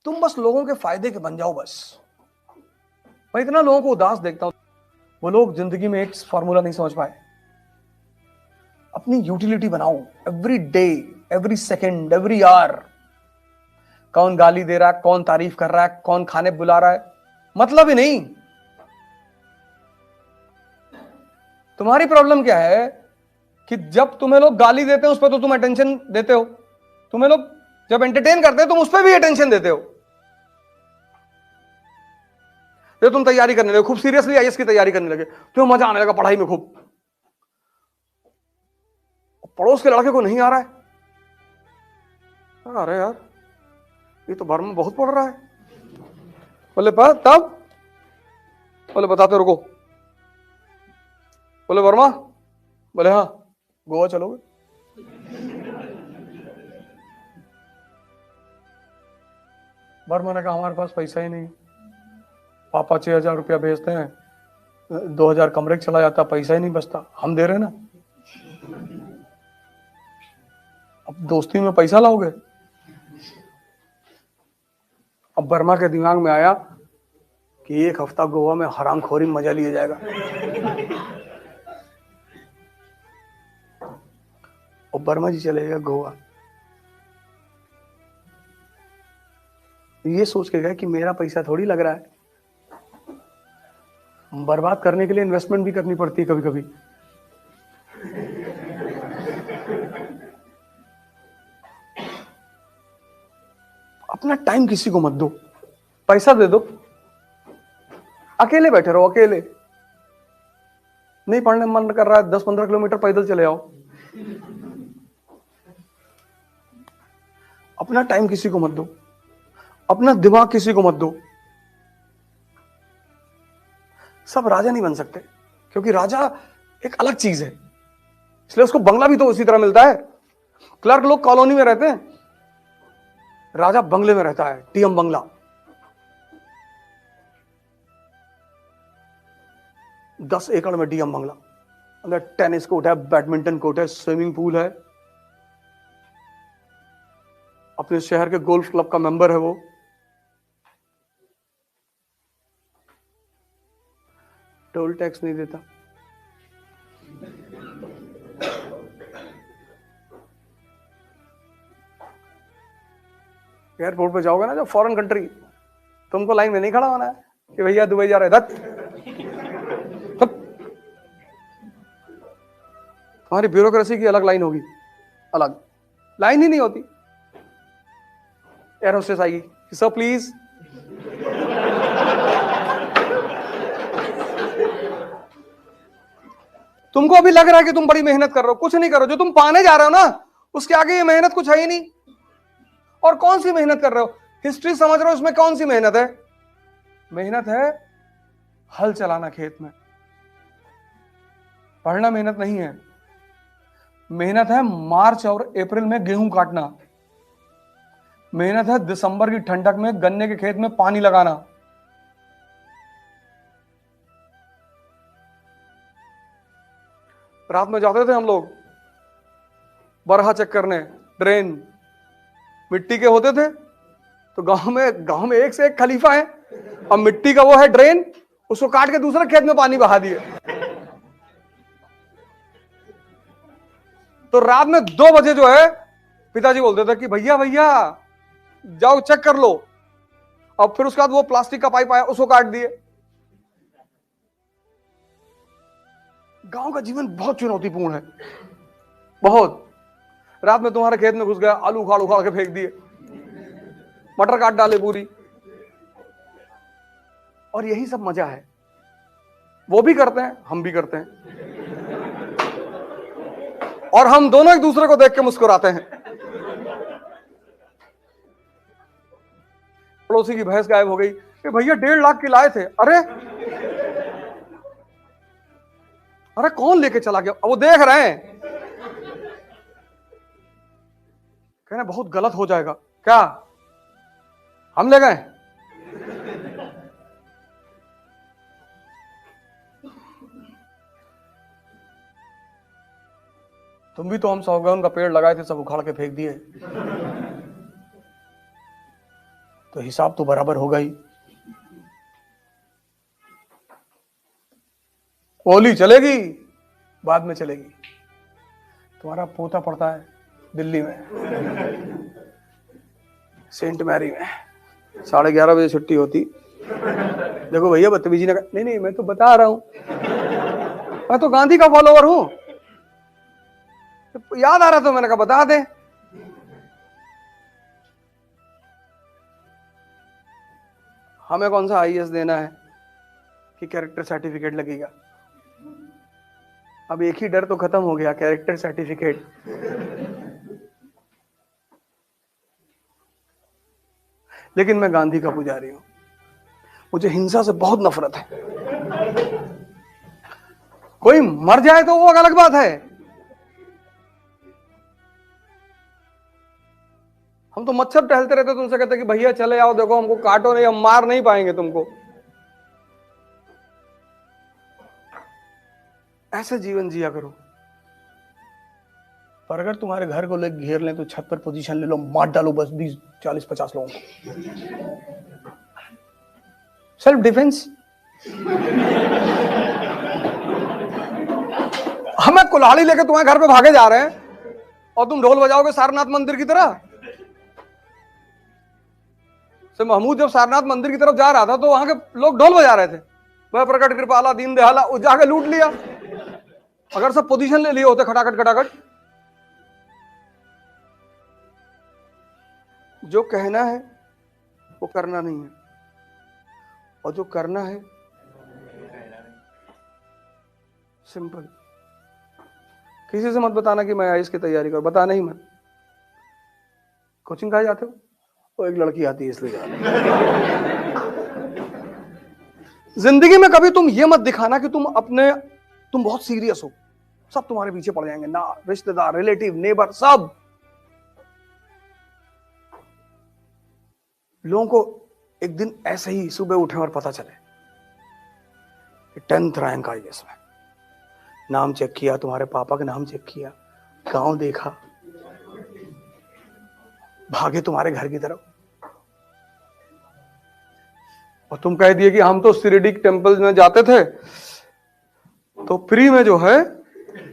तुम बस लोगों के फायदे के बन जाओ बस। मैं इतना लोगों को उदास देखता हूं, वो लोग जिंदगी में एक फॉर्मूला नहीं समझ पाए। अपनी यूटिलिटी बनाओ, every day, every second, every hour. कौन गाली दे रहा है, कौन तारीफ कर रहा है, कौन खाने बुला रहा है, मतलब ही नहीं। तुम्हारी प्रॉब्लम क्या है कि जब तुम्हें लोग गाली देते हैं उस पर तो तुम अटेंशन देते हो, तुम्हें लोग जब एंटरटेन करते हैं तुम उस पर भी अटेंशन देते हो। जब तुम तैयारी करने लगे, खूब सीरियसली आईएएस की तैयारी करने लगे, तुम्हें मजा आने लगा पढ़ाई में खूब, पड़ोस के लड़के को नहीं आ रहा है, अरे यार ये तो भर में बहुत पढ़ रहा है। बोले तब, बोले बताते रुको, बोले वर्मा, बोले हाँ गोवा चलोगे? वर्मा ने कहा हमारे पास पैसा ही नहीं, पापा 6,000 रुपया भेजते हैं, 2,000 कमरे का चला जाता, पैसा ही नहीं बचता, हम दे रहे ना, अब दोस्ती में पैसा लाओगे? अब वर्मा के दिमाग में आया कि एक हफ्ता गोवा में हरामखोरी मजा लिया जाएगा। और वर्मा जी चले गए गोवा, ये सोच के गए कि मेरा पैसा थोड़ी लग रहा है, बर्बाद करने के लिए इन्वेस्टमेंट भी करनी पड़ती है कभी कभी। अपना टाइम किसी को मत दो, पैसा दे दो, अकेले बैठे रहो, अकेले। नहीं पढ़ने मन कर रहा है, 10-15 किलोमीटर पैदल चले आओ। अपना टाइम किसी को मत दो, अपना दिमाग किसी को मत दो। सब राजा नहीं बन सकते, क्योंकि राजा एक अलग चीज है, इसलिए उसको बंगला भी तो उसी तरह मिलता है। क्लर्क लोग कॉलोनी में रहते हैं, राजा बंगले में रहता है, टीएम बंगला। 10 एकड़ में डीएम बंगला, अंदर टेनिस कोर्ट है, बैडमिंटन कोर्ट है, स्विमिंग पूल है, अपने शहर के गोल्फ क्लब का मेंबर है वो। टोल टैक्स नहीं देता, एयरपोर्ट पे जाओगे ना जब फॉरेन कंट्री, तुमको लाइन में नहीं खड़ा होना है कि भैया दुबई जा रहे, तुम्हारी ब्यूरोक्रेसी की अलग लाइन होगी, अलग लाइन ही नहीं होती। एयर होस्टेस आएगी, सर प्लीज, तुमको अभी लग रहा है कि तुम बड़ी मेहनत कर रहे हो, कुछ नहीं करो, जो तुम पाने जा रहे हो ना उसके आगे ये मेहनत कुछ है ही नहीं। और कौन सी मेहनत कर रहे हो, हिस्ट्री समझ रहे हो, इसमें कौन सी मेहनत है? मेहनत है हल चलाना खेत में, पढ़ना मेहनत नहीं है। मेहनत है मार्च और अप्रैल में गेहूं काटना, मेहनत है दिसंबर की ठंडक में गन्ने के खेत में पानी लगाना। रात में जाते थे हम लोग बरहा चेक करने, ड्रेन मिट्टी के होते थे, तो गांव में एक से एक खलीफा है, अब मिट्टी का वो है ड्रेन, उसको काट के दूसरे खेत में पानी बहा दिए। तो रात में 2 बजे जो है पिताजी बोलते थे कि भैया भैया जाओ चेक कर लो, अब फिर उसके बाद वो प्लास्टिक का पाइप आया, उसको काट दिए। गांव का जीवन बहुत चुनौतीपूर्ण है, बहुत। रात में तुम्हारे खेत में घुस गया, आलू उखाड़ उखाड़ के फेंक दिए, मटर काट डाले पूरी, और यही सब मजा है। वो भी करते हैं, हम भी करते हैं, और हम दोनों एक दूसरे को देख के मुस्कुराते हैं। पड़ोसी की भैंस गायब हो गई, भैया 1.5 लाख की लाए थे, अरे अरे कौन लेके चला गया? वो देख रहे हैं, कहना बहुत गलत हो जाएगा, क्या हम ले गए? तुम भी तो हम सागौन का पेड़ लगाए थे, सब उखाड़ के फेंक दिए। तो हिसाब तो बराबर होगा ही। होली चलेगी, बाद में चलेगी। तुम्हारा पोता पड़ता है दिल्ली में, सेंट मैरी में, 11:30 बजे छुट्टी होती। देखो भैया बदतमीजी ना कर। नहीं नहीं, मैं तो बता रहा हूं, मैं तो गांधी का फॉलोवर हूं। याद आ रहा तो मैंने कहा बता दे। हमें कौन सा आईएएस देना है कि कैरेक्टर सर्टिफिकेट लगेगा। अब एक ही डर तो खत्म हो गया, कैरेक्टर सर्टिफिकेट। लेकिन मैं गांधी का पुजारी हूं, मुझे हिंसा से बहुत नफरत है। कोई मर जाए तो वो अलग बात है। हम तो मच्छर टहलते रहते, तुमसे कहते कि भैया चले आओ, देखो हमको काटो नहीं, हम मार नहीं पाएंगे तुमको। ऐसे जीवन जिया करो। पर अगर तुम्हारे घर को लोग घेर लें तो छत पर पोजीशन ले लो, मार डालो बस 20 40 50 लोगों को। Self defence. हमें कुल्हाड़ी लेके तुम्हारे घर पे भागे जा रहे हैं और तुम ढोल बजाओगे सारनाथ मंदिर की तरह। से महमूद जब सारनाथ मंदिर की तरफ जा रहा था तो वहां के लोग ढोल बजा रहे थे, वह प्रकट कृपाला दीन दयाला, जाके लूट लिया। अगर सब पोजीशन ले लिए होते खटाखट खटाखट। जो कहना है वो करना नहीं है, और जो करना है सिंपल। किसी से मत बताना कि मैं आईएएस की तैयारी करूं, बताना ही मत। कोचिंग कहाँ जाते हो? वो एक लड़की आती है इसलिए जिंदगी में कभी तुम ये मत दिखाना कि तुम बहुत सीरियस हो। सब तुम्हारे पीछे पड़ जाएंगे ना, रिश्तेदार, रिलेटिव, नेबर, सब। लोगों को एक दिन ऐसे ही सुबह उठे और पता चले 10th रैंक आई इसमें, नाम चेक किया, तुम्हारे पापा का नाम चेक किया, गांव देखा, भागे तुम्हारे घर की तरफ, और तुम कह दिए कि हम तो शिरडी टेम्पल में जाते थे तो फ्री में जो है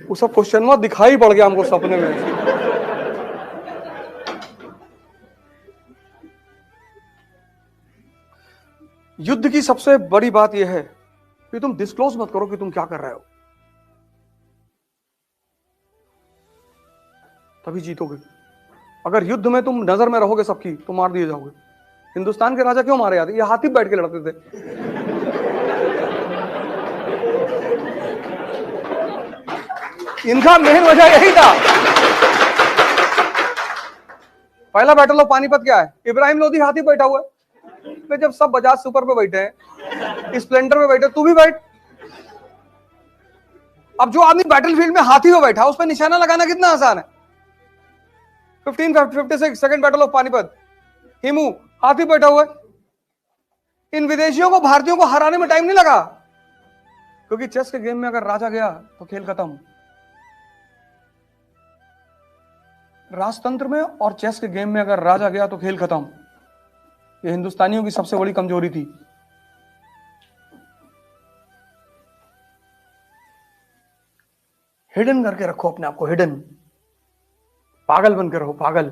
वो सब क्वेश्चन में दिखाई पड़ गया हमको सपने में। युद्ध की सबसे बड़ी बात यह है कि तुम डिस्क्लोज मत करो कि तुम क्या कर रहे हो, तभी जीतोगे। अगर युद्ध में तुम नजर में रहोगे सबकी तो मार दिए जाओगे। हिंदुस्तान के राजा क्यों मारे जाते? ये हाथी बैठ के लड़ते थे। इनका मेन वजह यही था। पहला बैटल ऑफ पानीपत क्या है? इब्राहिम लोधी हाथी बैठा हुआ है। जब सब बजाज सुपर पे बैठे हैं, स्प्लेंडर पे बैठे, तू भी बैठ। अब जो आदमी बैटलफील्ड में हाथी पे बैठा उस पर निशाना लगाना कितना आसान है। 1556 second battle of Panipat, Hemu हाथी बैठा हुआ है। इन विदेशियों को भारतीयों को हराने में टाइम नहीं लगा, क्योंकि चेस के गेम में अगर राजा गया तो खेल खत्म। राजतंत्र में और चेस के गेम में अगर राजा गया तो खेल खत्म। ये हिंदुस्तानियों की सबसे बड़ी कमजोरी थी। हिडन करके रखो अपने आप को, हिडन। पागल बन के रहो, पागल।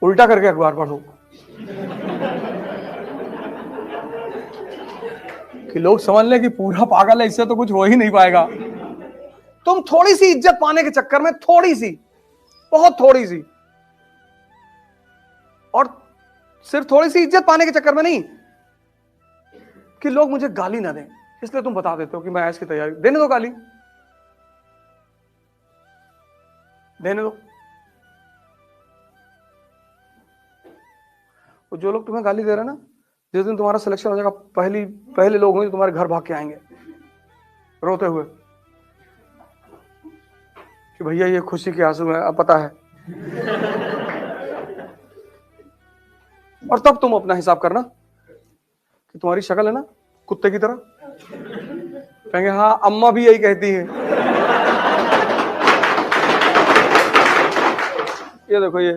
उल्टा करके अखबार पढ़ो कि लोग समझ लें कि पूरा पागल है, इससे तो कुछ हो ही नहीं पाएगा। तुम थोड़ी सी इज्जत पाने के चक्कर में, थोड़ी सी, बहुत थोड़ी सी, और सिर्फ थोड़ी सी इज्जत पाने के चक्कर में नहीं कि लोग मुझे गाली ना दें, इसलिए तुम बता देते हो कि मैं आईएएस की तैयारी। देने दो गाली, देने दो। तो जो लोग तुम्हें गाली दे रहे हैं ना, जिस दिन तुम्हारा सिलेक्शन हो जाएगा, पहले लोग होंगे तुम्हारे घर भाग के आएंगे रोते हुए कि भैया ये खुशी के आंसू है, अब पता है। और तब तुम अपना हिसाब करना कि तुम्हारी शक्ल है ना कुत्ते की तरह। कहेंगे हाँ अम्मा भी यही कहती है। ये देखो, ये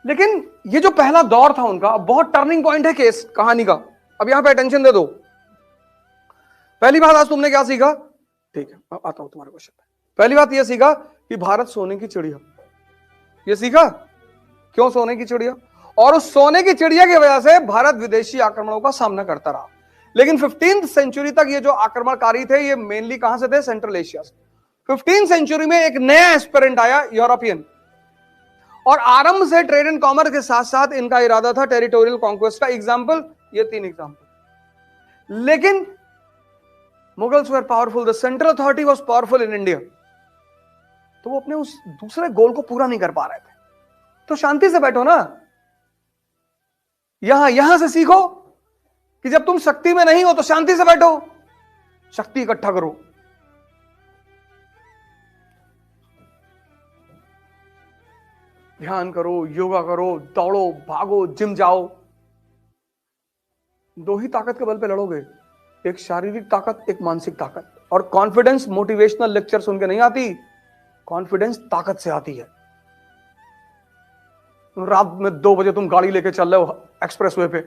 लेकिन ये जो पहला दौर था उनका, बहुत टर्निंग पॉइंट है केस कहानी का। अब यहां पे अटेंशन दे दो। पहली बात आज तुमने क्या सीखा? ठीक है, मैं आता हूं तुम्हारे क्वेश्चन पे। पहली बात यह सीखा कि भारत सोने की चिड़िया, ये सीखा क्यों सोने की चिड़िया, और उस सोने की चिड़िया की वजह से भारत विदेशी आक्रमणों का सामना करता रहा। लेकिन 15th सेंचुरी तक ये जो आक्रमणकारी थे ये मेनली कहां से थे? सेंट्रल एशिया से। 15th सेंचुरी में एक नया एस्पिरेंट आया, यूरोपियन, और आरंभ से ट्रेड एंड कॉमर्स के साथ साथ इनका इरादा था टेरिटोरियल कॉन्क्वेस्ट का। एग्जाम्पल, ये 3 एग्जाम्पल। लेकिन Mughals were powerful, the central authority was powerful in India, तो वो अपने उस दूसरे गोल को पूरा नहीं कर पा रहे थे। तो शांति से बैठो ना, यहां से सीखो कि जब तुम शक्ति में नहीं हो तो शांति से बैठो, शक्ति इकट्ठा करो। ध्यान करो, योगा करो, दौड़ो, भागो, जिम जाओ। 2 ही ताकत के बल पे लड़ोगे, एक शारीरिक ताकत, एक मानसिक ताकत। और कॉन्फिडेंस मोटिवेशनल लेक्चर सुन के नहीं आती, कॉन्फिडेंस ताकत से आती है। रात में 2 बजे तुम गाड़ी लेके चल रहे हो एक्सप्रेस वे पे,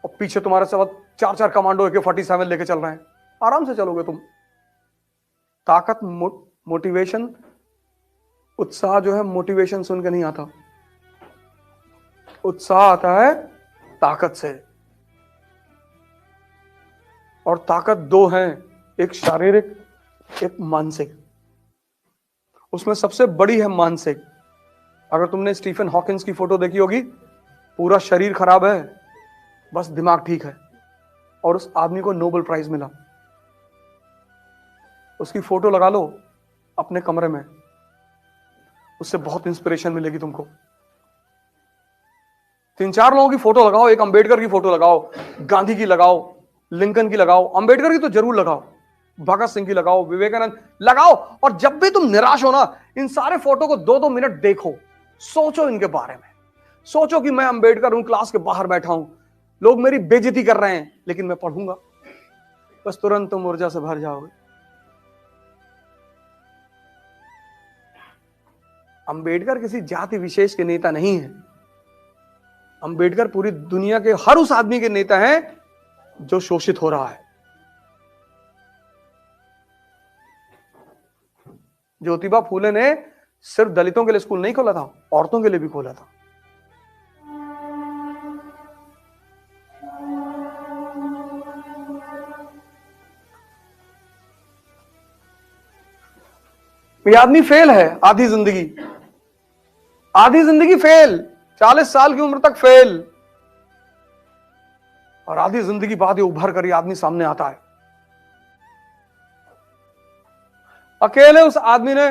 और पीछे तुम्हारे साथ 4 कमांडो AK-47 लेके चल रहे हैं, आराम से चलोगे तुम। ताकत, मोटिवेशन, उत्साह जो है मोटिवेशन सुन के नहीं आता, उत्साह आता है ताकत से। और ताकत 2 हैं, एक शारीरिक, एक मानसिक। उसमें सबसे बड़ी है मानसिक। अगर तुमने स्टीफन हॉकिंस की फोटो देखी होगी, पूरा शरीर खराब है, बस दिमाग ठीक है, और उस आदमी को नोबेल प्राइज मिला। उसकी फोटो लगा लो अपने कमरे में, उससे बहुत इंस्पिरेशन मिलेगी तुमको। 3-4 लोगों की फोटो लगाओ, एक अंबेडकर की फोटो लगाओ, गांधी की लगाओ, लिंकन की लगाओ, अंबेडकर की तो जरूर लगाओ, भगत सिंह की लगाओ, विवेकानंद लगाओ। और जब भी तुम निराश हो ना, इन सारे फोटो को 2-2 मिनट देखो, सोचो इनके बारे में। सोचो कि मैं अंबेडकर हूं, क्लास के बाहर बैठा हूं, लोग मेरी बेइज्जती कर रहे हैं, लेकिन मैं पढ़ूंगा, बस तुरंत तुम ऊर्जा से भर जाओगे। अंबेडकर किसी जाति विशेष के नेता नहीं है, अंबेडकर पूरी दुनिया के हर उस आदमी के नेता हैं जो शोषित हो रहा है। ज्योतिबा फूले ने सिर्फ दलितों के लिए स्कूल नहीं खोला था, औरतों के लिए भी खोला था। ये आदमी फेल है, आधी जिंदगी फेल, 40 साल की उम्र तक फेल, और आधी जिंदगी बाद ये उभर कर ये आदमी सामने आता है। अकेले उस आदमी ने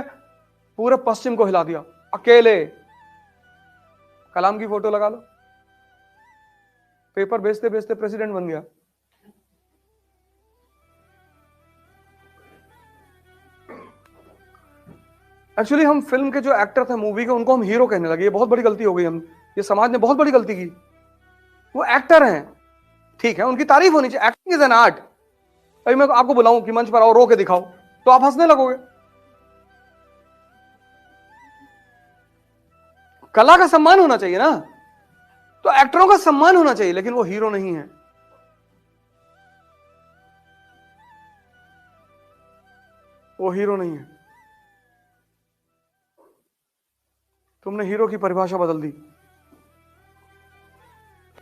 पूरे पश्चिम को हिला दिया, अकेले। कलाम की फोटो लगा लो, पेपर बेचते बेचते प्रेसिडेंट बन गया। एक्चुअली हम फिल्म के जो एक्टर थे, मूवी के, उनको हम हीरो कहने लगे, ये बहुत बड़ी गलती हो गई। हम, ये समाज ने बहुत बड़ी गलती की। वो एक्टर हैं, ठीक है, उनकी तारीफ होनी चाहिए, एक्टिंग इज एन आर्ट। अभी मैं आपको बुलाऊं कि मंच पर आओ, रो के दिखाओ, तो आप हंसने लगोगे। कला का सम्मान होना चाहिए ना, तो एक्टरों का सम्मान होना चाहिए, लेकिन वो हीरो नहीं है। वो हीरो नहीं है। तुमने हीरो की परिभाषा बदल दी।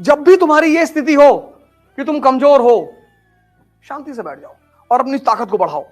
जब भी तुम्हारी यह स्थिति हो कि तुम कमजोर हो, शांति से बैठ जाओ और अपनी ताकत को बढ़ाओ।